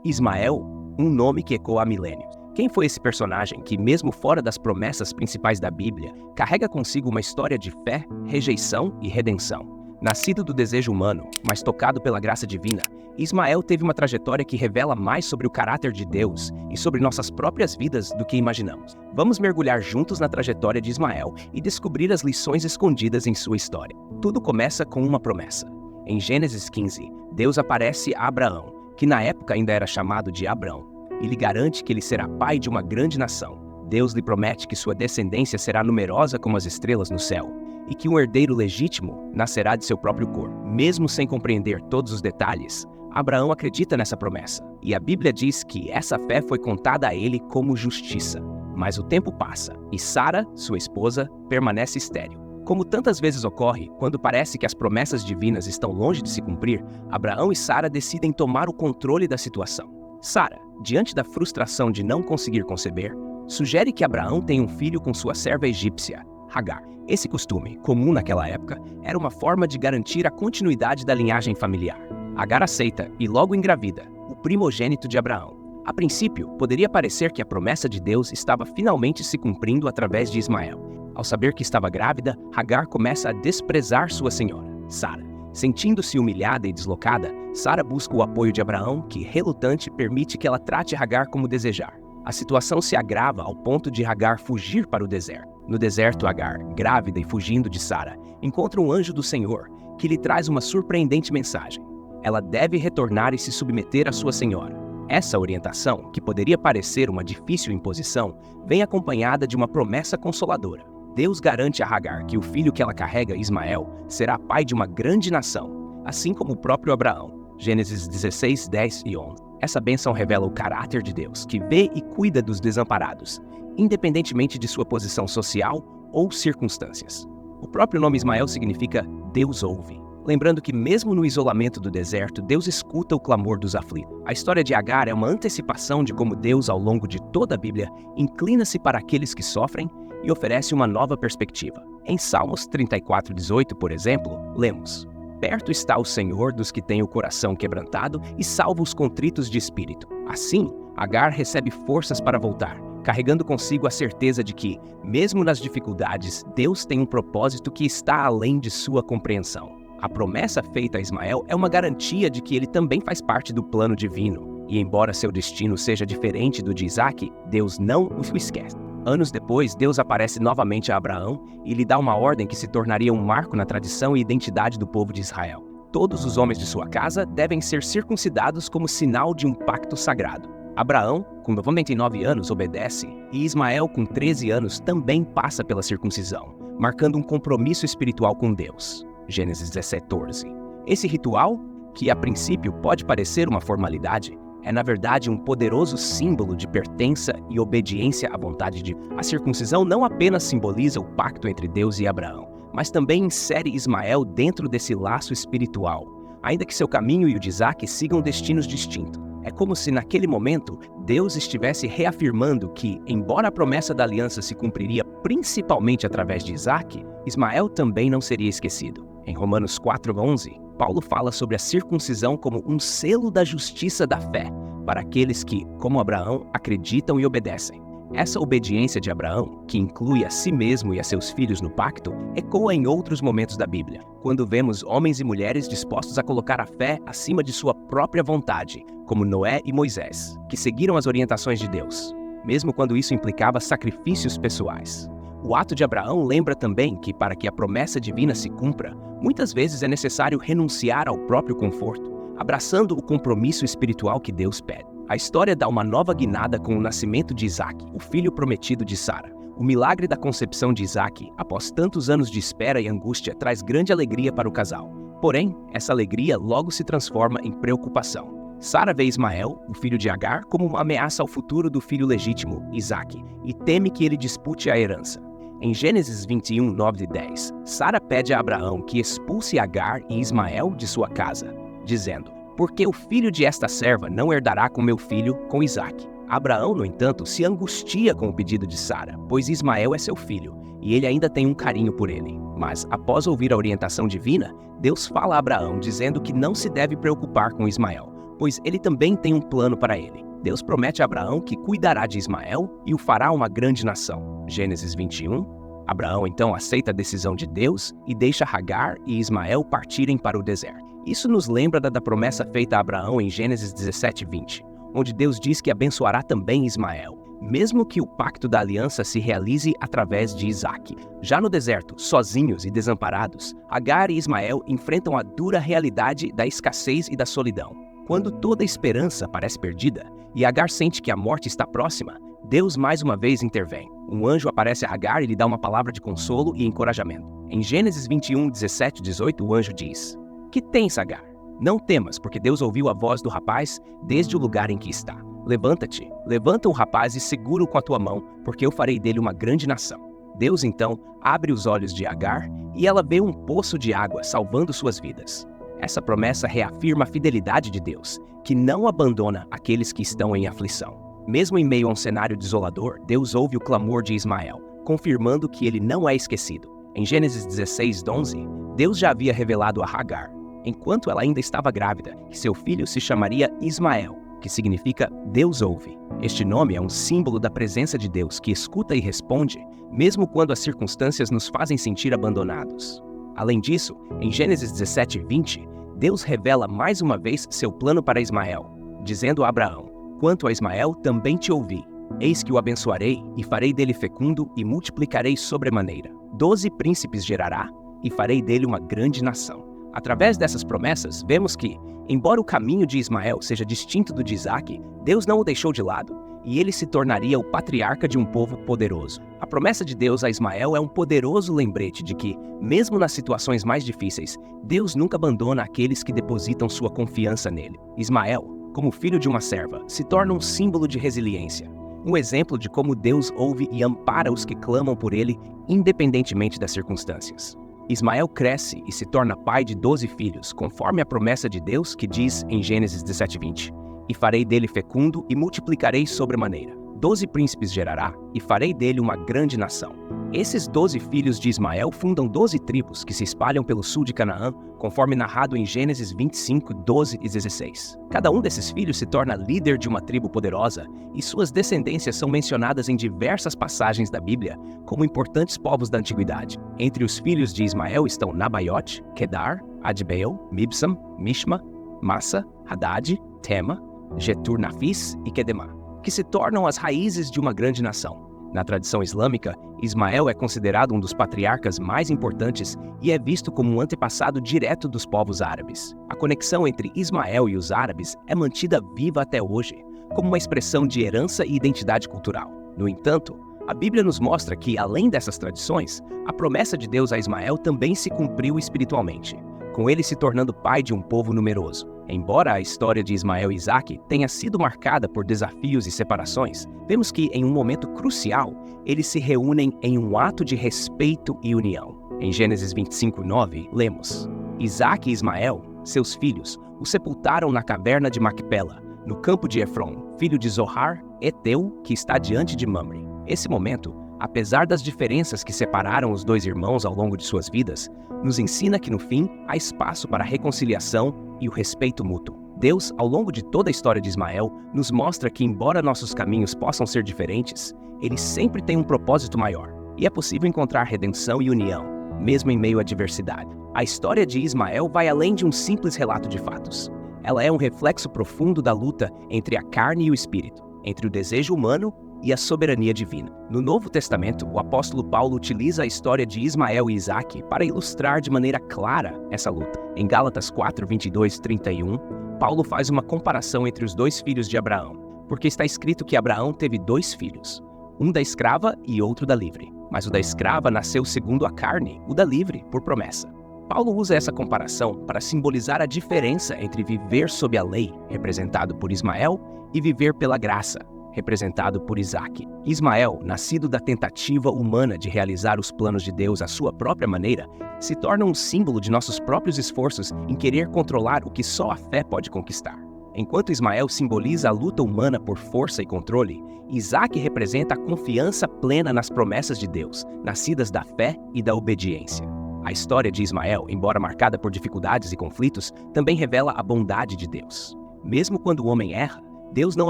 Ismael, um nome que ecoa há milênios. Quem foi esse personagem que, mesmo fora das promessas principais da Bíblia, carrega consigo uma história de fé, rejeição e redenção? Nascido do desejo humano, mas tocado pela graça divina, Ismael teve uma trajetória que revela mais sobre o caráter de Deus e sobre nossas próprias vidas do que imaginamos. Vamos mergulhar juntos na trajetória de Ismael e descobrir as lições escondidas em sua história. Tudo começa com uma promessa. Em Gênesis 15, Deus aparece a Abraão, que na época ainda era chamado de Abrão, e lhe garante que ele será pai de uma grande nação. Deus lhe promete que sua descendência será numerosa como as estrelas no céu, e que um herdeiro legítimo nascerá de seu próprio corpo. Mesmo sem compreender todos os detalhes, Abraão acredita nessa promessa, e a Bíblia diz que essa fé foi contada a ele como justiça. Mas o tempo passa, e Sara, sua esposa, permanece estéril. Como tantas vezes ocorre, quando parece que as promessas divinas estão longe de se cumprir, Abraão e Sara decidem tomar o controle da situação. Sara, diante da frustração de não conseguir conceber, sugere que Abraão tenha um filho com sua serva egípcia, Hagar. Esse costume, comum naquela época, era uma forma de garantir a continuidade da linhagem familiar. Hagar aceita e logo engravida, o primogênito de Abraão. A princípio, poderia parecer que a promessa de Deus estava finalmente se cumprindo através de Ismael. Ao saber que estava grávida, Hagar começa a desprezar sua senhora, Sara. Sentindo-se humilhada e deslocada, Sara busca o apoio de Abraão, que, relutante, permite que ela trate Hagar como desejar. A situação se agrava ao ponto de Hagar fugir para o deserto. No deserto, Hagar, grávida e fugindo de Sara, encontra um anjo do Senhor, que lhe traz uma surpreendente mensagem. Ela deve retornar e se submeter à sua senhora. Essa orientação, que poderia parecer uma difícil imposição, vem acompanhada de uma promessa consoladora. Deus garante a Hagar que o filho que ela carrega, Ismael, será pai de uma grande nação, assim como o próprio Abraão. Gênesis 16, 10 e 11. Essa bênção revela o caráter de Deus, que vê e cuida dos desamparados, independentemente de sua posição social ou circunstâncias. O próprio nome Ismael significa Deus ouve. Lembrando que mesmo no isolamento do deserto, Deus escuta o clamor dos aflitos. A história de Hagar é uma antecipação de como Deus, ao longo de toda a Bíblia, inclina-se para aqueles que sofrem e oferece uma nova perspectiva. Em Salmos 34:18, por exemplo, lemos: "Perto está o Senhor dos que têm o coração quebrantado e salva os contritos de espírito." Assim, Hagar recebe forças para voltar, carregando consigo a certeza de que, mesmo nas dificuldades, Deus tem um propósito que está além de sua compreensão. A promessa feita a Ismael é uma garantia de que ele também faz parte do plano divino, e embora seu destino seja diferente do de Isaac, Deus não o esquece. Anos depois, Deus aparece novamente a Abraão e lhe dá uma ordem que se tornaria um marco na tradição e identidade do povo de Israel. Todos os homens de sua casa devem ser circuncidados como sinal de um pacto sagrado. Abraão, com 99 anos, obedece, e Ismael, com 13 anos, também passa pela circuncisão, marcando um compromisso espiritual com Deus. Gênesis 17:14. Esse ritual, que a princípio pode parecer uma formalidade, é na verdade um poderoso símbolo de pertença e obediência à vontade de Deus. A circuncisão não apenas simboliza o pacto entre Deus e Abraão, mas também insere Ismael dentro desse laço espiritual, ainda que seu caminho e o de Isaac sigam destinos distintos. É como se naquele momento Deus estivesse reafirmando que, embora a promessa da aliança se cumpriria principalmente através de Isaac, Ismael também não seria esquecido. Em Romanos 4:11, Paulo fala sobre a circuncisão como um selo da justiça da fé para aqueles que, como Abraão, acreditam e obedecem. Essa obediência de Abraão, que inclui a si mesmo e a seus filhos no pacto, ecoa em outros momentos da Bíblia, quando vemos homens e mulheres dispostos a colocar a fé acima de sua própria vontade, como Noé e Moisés, que seguiram as orientações de Deus, mesmo quando isso implicava sacrifícios pessoais. O ato de Abraão lembra também que, para que a promessa divina se cumpra, muitas vezes é necessário renunciar ao próprio conforto, abraçando o compromisso espiritual que Deus pede. A história dá uma nova guinada com o nascimento de Isaac, o filho prometido de Sara. O milagre da concepção de Isaac, após tantos anos de espera e angústia, traz grande alegria para o casal. Porém, essa alegria logo se transforma em preocupação. Sara vê Ismael, o filho de Hagar, como uma ameaça ao futuro do filho legítimo, Isaac, e teme que ele dispute a herança. Em Gênesis 21, 9 e 10, Sara pede a Abraão que expulse Hagar e Ismael de sua casa, dizendo: "Porque o filho de esta serva não herdará com meu filho, com Isaac." Abraão, no entanto, se angustia com o pedido de Sara, pois Ismael é seu filho, e ele ainda tem um carinho por ele. Mas, após ouvir a orientação divina, Deus fala a Abraão dizendo que não se deve preocupar com Ismael, pois ele também tem um plano para ele. Deus promete a Abraão que cuidará de Ismael e o fará uma grande nação. Gênesis 21. Abraão então aceita a decisão de Deus e deixa Hagar e Ismael partirem para o deserto. Isso nos lembra da promessa feita a Abraão em Gênesis 17:20, onde Deus diz que abençoará também Ismael, mesmo que o pacto da aliança se realize através de Isaque. Já no deserto, sozinhos e desamparados, Hagar e Ismael enfrentam a dura realidade da escassez e da solidão. Quando toda a esperança parece perdida e Hagar sente que a morte está próxima, Deus mais uma vez intervém. Um anjo aparece a Hagar e lhe dá uma palavra de consolo e encorajamento. Em Gênesis 21, 17 e 18, o anjo diz: "Que tens, Hagar? Não temas, porque Deus ouviu a voz do rapaz desde o lugar em que está. Levanta-te, levanta o rapaz e segura-o com a tua mão, porque eu farei dele uma grande nação." Deus então abre os olhos de Hagar e ela vê um poço de água salvando suas vidas. Essa promessa reafirma a fidelidade de Deus, que não abandona aqueles que estão em aflição. Mesmo em meio a um cenário desolador, Deus ouve o clamor de Ismael, confirmando que ele não é esquecido. Em Gênesis 16:11, Deus já havia revelado a Hagar, enquanto ela ainda estava grávida, que seu filho se chamaria Ismael, que significa Deus ouve. Este nome é um símbolo da presença de Deus que escuta e responde, mesmo quando as circunstâncias nos fazem sentir abandonados. Além disso, em Gênesis 17:20, Deus revela mais uma vez seu plano para Ismael, dizendo a Abraão: "Quanto a Ismael, também te ouvi. Eis que o abençoarei e farei dele fecundo e multiplicarei sobremaneira. 12 príncipes gerará e farei dele uma grande nação." Através dessas promessas, vemos que, embora o caminho de Ismael seja distinto do de Isaque, Deus não o deixou de lado, e ele se tornaria o patriarca de um povo poderoso. A promessa de Deus a Ismael é um poderoso lembrete de que, mesmo nas situações mais difíceis, Deus nunca abandona aqueles que depositam sua confiança nele. Ismael, como filho de uma serva, se torna um símbolo de resiliência, um exemplo de como Deus ouve e ampara os que clamam por ele, independentemente das circunstâncias. Ismael cresce e se torna pai de 12 filhos, conforme a promessa de Deus que diz em Gênesis 17:20, "E farei dele fecundo e multiplicarei sobremaneira. 12 príncipes gerará e farei dele uma grande nação." Esses 12 filhos de Ismael fundam 12 tribos que se espalham pelo sul de Canaã, conforme narrado em Gênesis 25, 12 e 16. Cada um desses filhos se torna líder de uma tribo poderosa e suas descendências são mencionadas em diversas passagens da Bíblia como importantes povos da antiguidade. Entre os filhos de Ismael estão Nabaiote, Quedar, Adbeel, Mibsam, Mishma, Massa, Hadad, Tema, Getur-Nafis e Quedemá, que se tornam as raízes de uma grande nação. Na tradição islâmica, Ismael é considerado um dos patriarcas mais importantes e é visto como um antepassado direto dos povos árabes. A conexão entre Ismael e os árabes é mantida viva até hoje, como uma expressão de herança e identidade cultural. No entanto, a Bíblia nos mostra que, além dessas tradições, a promessa de Deus a Ismael também se cumpriu espiritualmente, com ele se tornando pai de um povo numeroso. Embora a história de Ismael e Isaque tenha sido marcada por desafios e separações, vemos que, em um momento crucial, eles se reúnem em um ato de respeito e união. Em Gênesis 25:9, lemos: "Isaque e Ismael, seus filhos, o sepultaram na caverna de Macpela, no campo de Efron, filho de Zohar, Eteu, que está diante de Mamre." Esse momento, apesar das diferenças que separaram os dois irmãos ao longo de suas vidas, nos ensina que, no fim, há espaço para a reconciliação e o respeito mútuo. Deus, ao longo de toda a história de Ismael, nos mostra que, embora nossos caminhos possam ser diferentes, ele sempre tem um propósito maior, e é possível encontrar redenção e união, mesmo em meio à diversidade. A história de Ismael vai além de um simples relato de fatos. Ela é um reflexo profundo da luta entre a carne e o espírito, entre o desejo humano e a soberania divina. No Novo Testamento, o apóstolo Paulo utiliza a história de Ismael e Isaque para ilustrar de maneira clara essa luta. Em Gálatas 4, 22 e 31, Paulo faz uma comparação entre os dois filhos de Abraão, porque está escrito que Abraão teve 2 filhos, um da escrava e outro da livre. Mas o da escrava nasceu segundo a carne, o da livre, por promessa. Paulo usa essa comparação para simbolizar a diferença entre viver sob a lei, representado por Ismael, e viver pela graça, representado por Isaque. Ismael, nascido da tentativa humana de realizar os planos de Deus à sua própria maneira, se torna um símbolo de nossos próprios esforços em querer controlar o que só a fé pode conquistar. Enquanto Ismael simboliza a luta humana por força e controle, Isaque representa a confiança plena nas promessas de Deus, nascidas da fé e da obediência. A história de Ismael, embora marcada por dificuldades e conflitos, também revela a bondade de Deus. Mesmo quando o homem erra, Deus não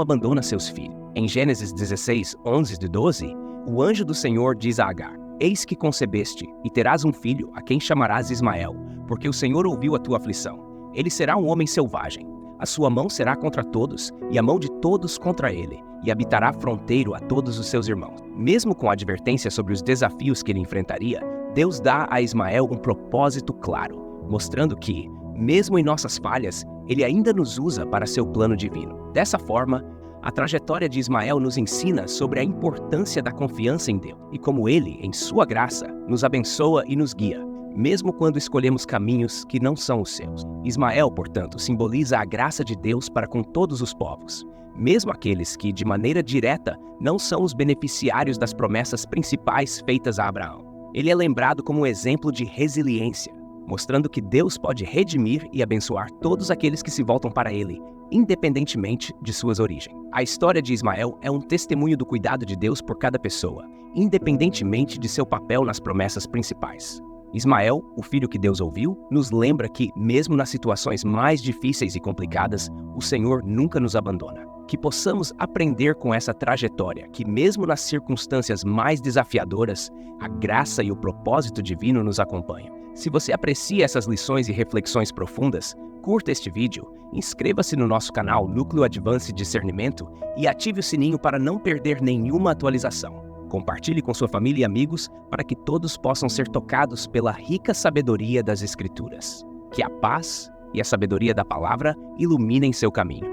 abandona seus filhos. Em Gênesis 16, 11-12, o anjo do Senhor diz a Agar: Eis que concebeste, e terás um filho, a quem chamarás Ismael, porque o Senhor ouviu a tua aflição. Ele será um homem selvagem. A sua mão será contra todos, e a mão de todos contra ele, e habitará fronteiro a todos os seus irmãos. Mesmo com a advertência sobre os desafios que ele enfrentaria, Deus dá a Ismael um propósito claro, mostrando que, mesmo em nossas falhas, ele ainda nos usa para seu plano divino. Dessa forma, a trajetória de Ismael nos ensina sobre a importância da confiança em Deus e como ele, em sua graça, nos abençoa e nos guia, mesmo quando escolhemos caminhos que não são os seus. Ismael, portanto, simboliza a graça de Deus para com todos os povos, mesmo aqueles que, de maneira direta, não são os beneficiários das promessas principais feitas a Abraão. Ele é lembrado como um exemplo de resiliência, mostrando que Deus pode redimir e abençoar todos aqueles que se voltam para ele, independentemente de suas origens. A história de Ismael é um testemunho do cuidado de Deus por cada pessoa, independentemente de seu papel nas promessas principais. Ismael, o filho que Deus ouviu, nos lembra que, mesmo nas situações mais difíceis e complicadas, o Senhor nunca nos abandona. Que possamos aprender com essa trajetória, que mesmo nas circunstâncias mais desafiadoras, a graça e o propósito divino nos acompanham. Se você aprecia essas lições e reflexões profundas, curta este vídeo, inscreva-se no nosso canal Núcleo Advance Discernimento e ative o sininho para não perder nenhuma atualização. Compartilhe com sua família e amigos para que todos possam ser tocados pela rica sabedoria das Escrituras. Que a paz e a sabedoria da palavra iluminem seu caminho.